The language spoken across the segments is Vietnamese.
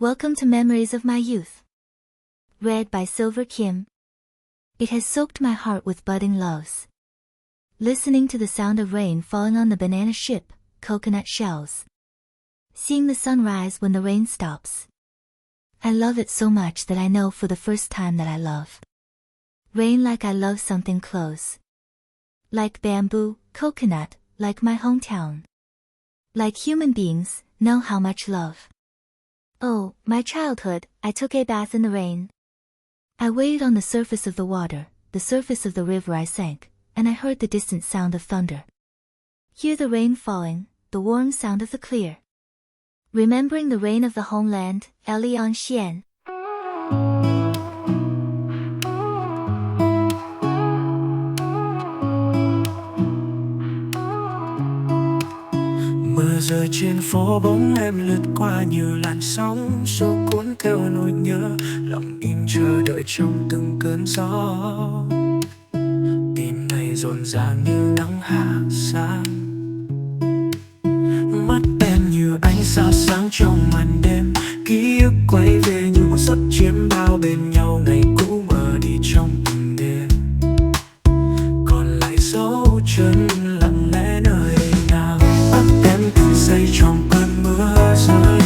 Welcome to Memories of My Youth. Read by Silver Kim. It has soaked my heart with budding loves. Listening to the sound of rain falling on the banana ship, coconut shells. Seeing the sun rise when the rain stops. I love it so much that I know for the first time that I love rain like I love something close. Like bamboo, coconut, like my hometown. Like human beings, know how much love. Oh, my childhood, I took a bath in the rain. I waded on the surface of the water, the surface of the river I sank, and I heard the distant sound of thunder. Hear the rain falling, the warm sound of the clear. Remembering the rain of the homeland, Elian Xian. Mưa rơi trên phố bóng em lướt qua như làn sóng xô cuốn theo nỗi nhớ, lặng im chờ đợi trong từng cơn gió. Tim này rộn ràng như nắng hạ sáng, mắt em như ánh sao sáng trong màn đêm. Ký ức quay về như một giấc chiêm bao bên nhau, ngày cũ mờ đi trong từng đêm. Còn lại dấu chân lặng lẽ nơi nào, bắt em từng giây trong cơn mưa rơi.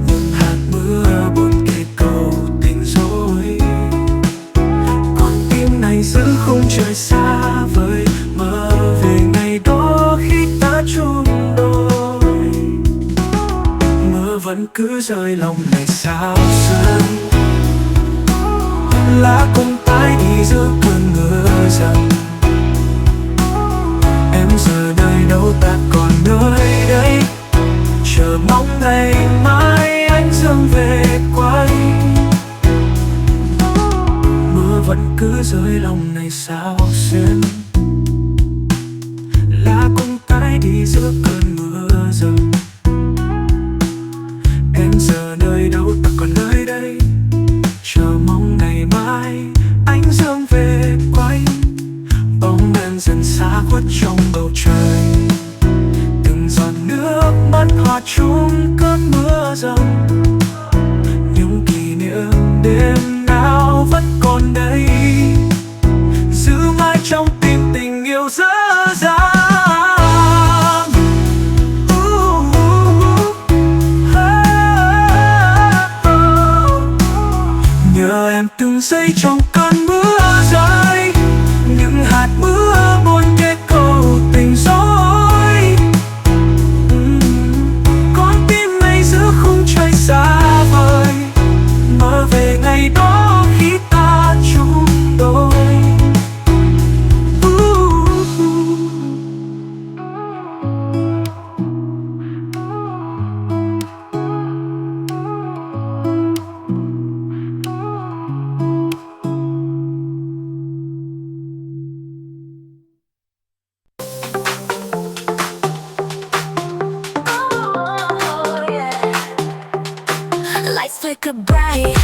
Những hạt mưa buồn kể câu tình dối. Còn tim này giữ khung trời xa vời, mơ về ngày đó khi ta chung đôi. Mưa vẫn cứ rơi lòng này sao sương, lá cũng tái đi giữa cơn mưa dầm. Em giờ nơi đâu ta còn nơi đây, chờ mong ngày mai anh dương về quay. Mưa vẫn cứ rơi lòng này sao xuyên, lá cũng tái đi giữa cơn mưa dầm. Em giờ nơi đâu ta còn nơi đây, chờ mong ngày mai anh dương về quay. Bóng em dần xa khuất trong bầu trời, từng giọt nước mắt hòa chung cơn mưa dầm. Những kỷ niệm đêm nào vẫn còn đây, giữ mãi trong tim tình yêu dở dang. Nhớ em từng giây trong cơn mưa rơi, những hạt mưa buồn kể câu tình dối. Con tim này giữa khung trời xa vời, mơ về ngày đó khi ta chung đôi. Lights flicker bright,